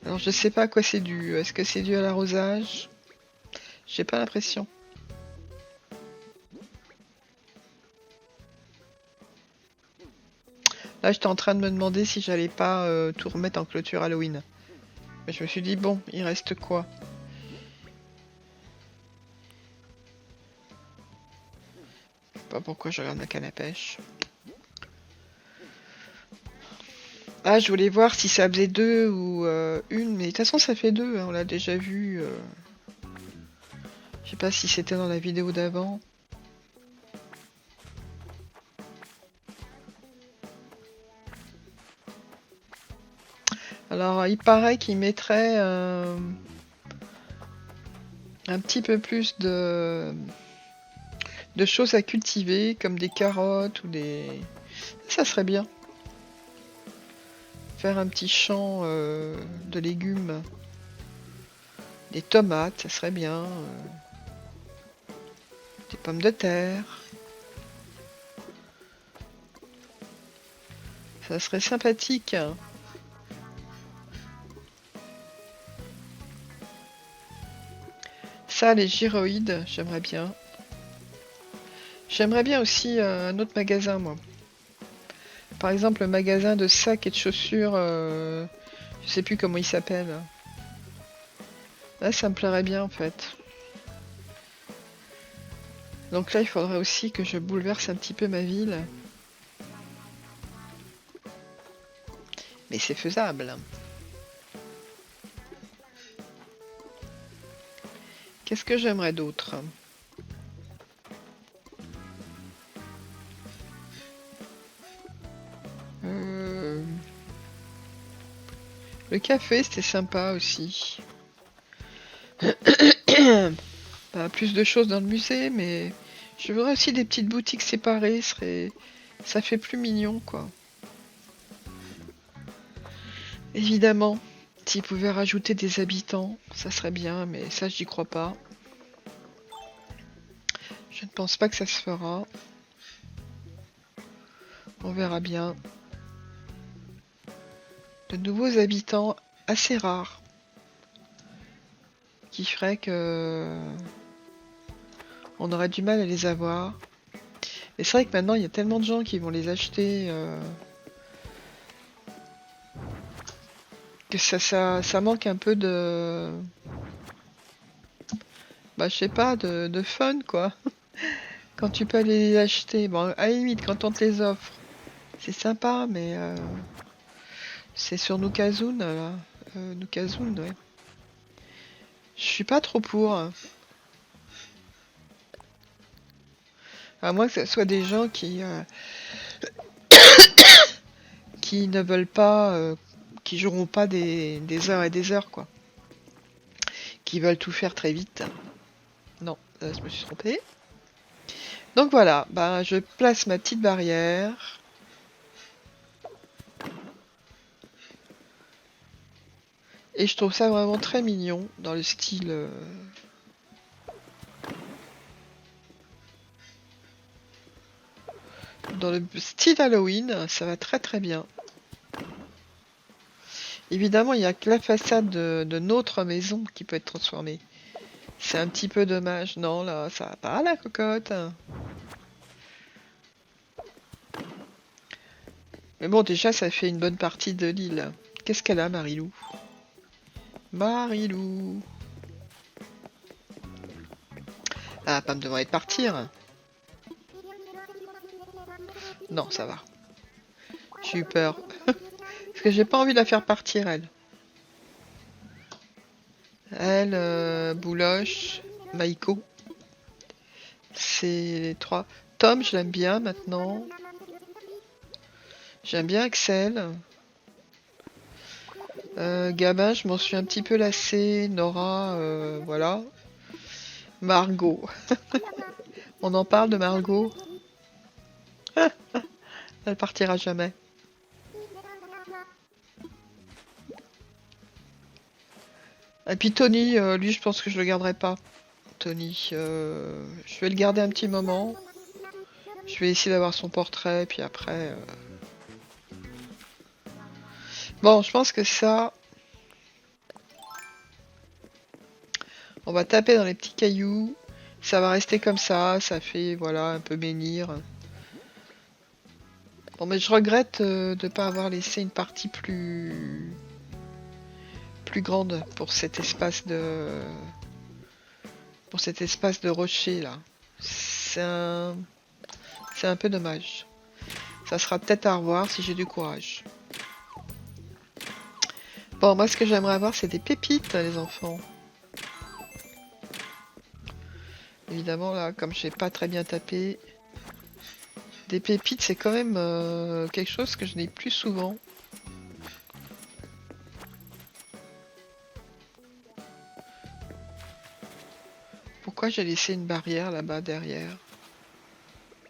Alors je sais pas à quoi c'est dû. Est-ce que c'est dû à l'arrosage? J'ai pas l'impression. Là, j'étais en train de me demander si j'allais pas tout remettre en clôture Halloween. Mais je me suis dit, bon, il reste quoi? Je sais pas pourquoi je regarde ma canne à pêche. Ah, je voulais voir si ça faisait deux ou une, mais de toute façon, ça fait deux, hein, on l'a déjà vu. Je sais pas si c'était dans la vidéo d'avant. Alors, il paraît qu'il mettrait un petit peu plus de choses à cultiver, comme des carottes ou des... Ça serait bien. Faire un petit champ de légumes. Des tomates, ça serait bien. Des pommes de terre. Ça serait sympathique. Ça, les gyroïdes, j'aimerais bien. J'aimerais bien aussi un autre magasin, moi. Par exemple, le magasin de sacs et de chaussures, je sais plus comment il s'appelle. Là, ça me plairait bien en fait. Donc là, il faudrait aussi que je bouleverse un petit peu ma ville. Mais c'est faisable. Qu'est-ce que j'aimerais d'autre? Le café, c'était sympa aussi. Pas plus de choses dans le musée, mais je voudrais aussi des petites boutiques séparées. Ça fait plus mignon, quoi. Évidemment, s'ils pouvaient rajouter des habitants, ça serait bien, mais ça, j'y crois pas. Je ne pense pas que ça se fera. On verra bien. De nouveaux habitants assez rares. Qui ferait que... on aurait du mal à les avoir. Et c'est vrai que maintenant, il y a tellement de gens qui vont les acheter... que ça manque un peu de... Bah, je sais pas, de fun, quoi. Quand tu peux aller les acheter. Bon, à la limite, quand on te les offre, C'est sympa, mais c'est sur Nukazun, là. Nukazun, ouais. Je suis pas trop pour. À moins que ce soit des gens qui ne veulent pas, qui joueront pas des heures et des heures, quoi. Qui veulent tout faire très vite. Non, je me suis trompée. Donc voilà, bah, je place ma petite barrière. Et je trouve ça vraiment très mignon dans le style... dans le style Halloween, ça va très très bien. Évidemment, il n'y a que la façade de notre maison qui peut être transformée. C'est un petit peu dommage. Non, là, ça va pas, la cocotte. Mais bon, déjà, ça fait une bonne partie de l'île. Qu'est-ce qu'elle a, Marilou? Marilou. Elle va pas me demander de partir. Non, ça va. J'ai eu peur. Parce que j'ai pas envie de la faire partir, elle. Elle, Bouloche, Maïko. C'est les trois. Tom, je l'aime bien maintenant. J'aime bien Axel. Gabin, je m'en suis un petit peu lassée. Nora, voilà. Margot. On en parle de Margot. Elle partira jamais. Et puis Tony, lui, je pense que je le garderai pas. Tony, je vais le garder un petit moment. Je vais essayer d'avoir son portrait, puis après... Bon, je pense que ça... On va taper dans les petits cailloux. Ça va rester comme ça fait, voilà, un peu menhir. Bon, mais je regrette de pas avoir laissé une partie plus grande pour cet espace de rocher là. C'est un peu dommage. Ça sera peut-être à revoir si j'ai du courage. Bon, moi ce que j'aimerais avoir c'est des pépites les enfants. Évidemment là, comme j'ai pas très bien tapé, des pépites c'est quand même quelque chose que je n'ai plus souvent. Pourquoi j'ai laissé une barrière là-bas derrière?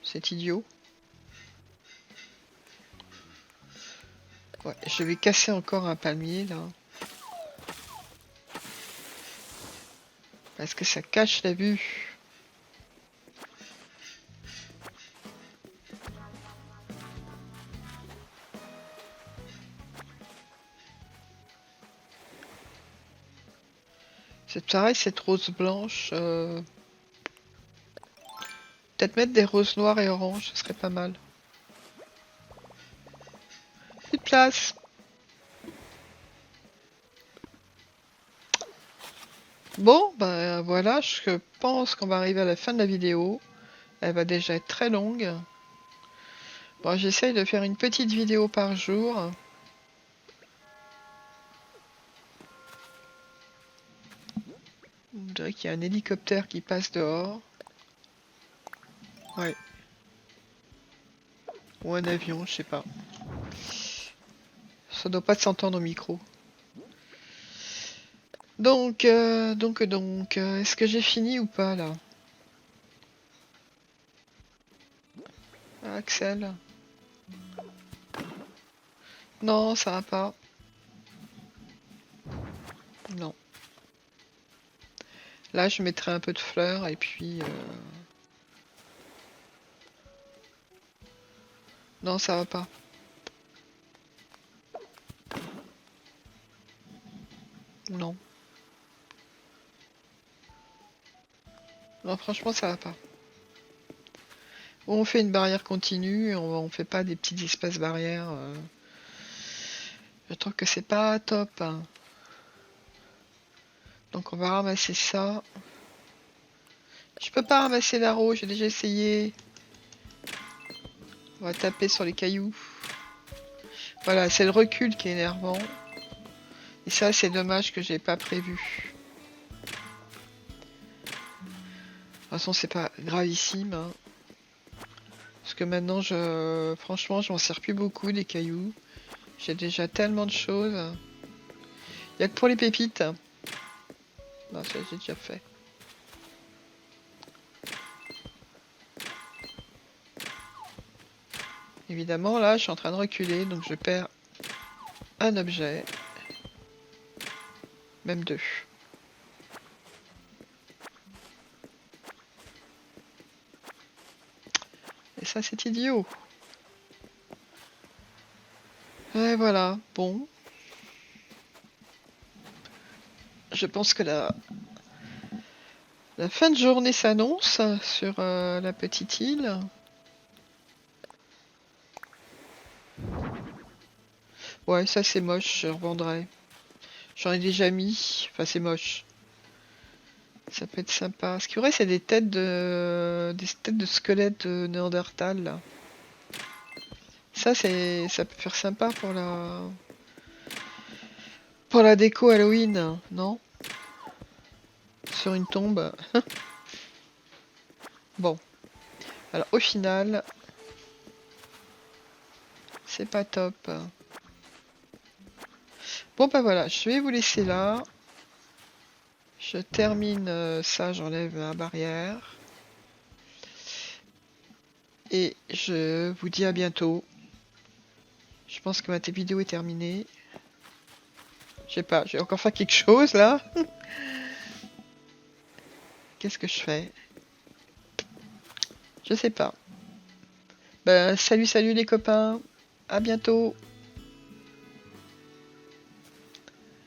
C'est idiot. Ouais, je vais casser encore un palmier là. Parce que ça cache la vue. C'est pareil, cette rose blanche. Peut-être mettre des roses noires et oranges, ce serait pas mal. Plus de place. Bon, ben voilà, je pense qu'on va arriver à la fin de la vidéo. Elle va déjà être très longue. Bon, j'essaye de faire une petite vidéo par jour. On dirait qu'il y a un hélicoptère qui passe dehors. Ouais. Ou un avion, je sais pas. Ça doit pas s'entendre au micro. Donc, est-ce que j'ai fini ou pas là? Axel? Non, ça va pas. Non. Là, je mettrai un peu de fleurs et puis... Non, ça va pas. Non. Non, franchement, ça va pas. Ou on fait une barrière continue, on fait pas des petits espaces barrières. Je trouve que c'est pas top, hein. Donc on va ramasser ça. Je peux pas ramasser la rose, j'ai déjà essayé. On va taper sur les cailloux. Voilà, c'est le recul qui est énervant. Et ça, c'est dommage que j'ai pas prévu. De toute façon, c'est pas gravissime. Hein. Parce que maintenant, franchement, je m'en sers plus beaucoup des cailloux. J'ai déjà tellement de choses. Il y a que pour les pépites. Non, ça, j'ai déjà fait. Évidemment, là, je suis en train de reculer, donc je perds un objet. Même deux. Et ça, c'est idiot. Et voilà, bon. Je pense que la fin de journée s'annonce sur la petite île. Ouais, ça c'est moche, je revendrai. J'en ai déjà mis, enfin c'est moche. Ça peut être sympa. Ce qu'il y aurait, c'est des têtes de squelettes de Néandertal là. Ça peut faire sympa pour la déco Halloween, non? Sur une tombe. Bon. Alors au final, c'est pas top. Bon bah voilà, je vais vous laisser là. Je termine ça, j'enlève la barrière. Et je vous dis à bientôt. Je pense que ma vidéo est terminée. Je sais pas, je vais encore faire quelque chose là. Qu'est-ce que je fais? Je sais pas. Ben, salut les copains. À bientôt.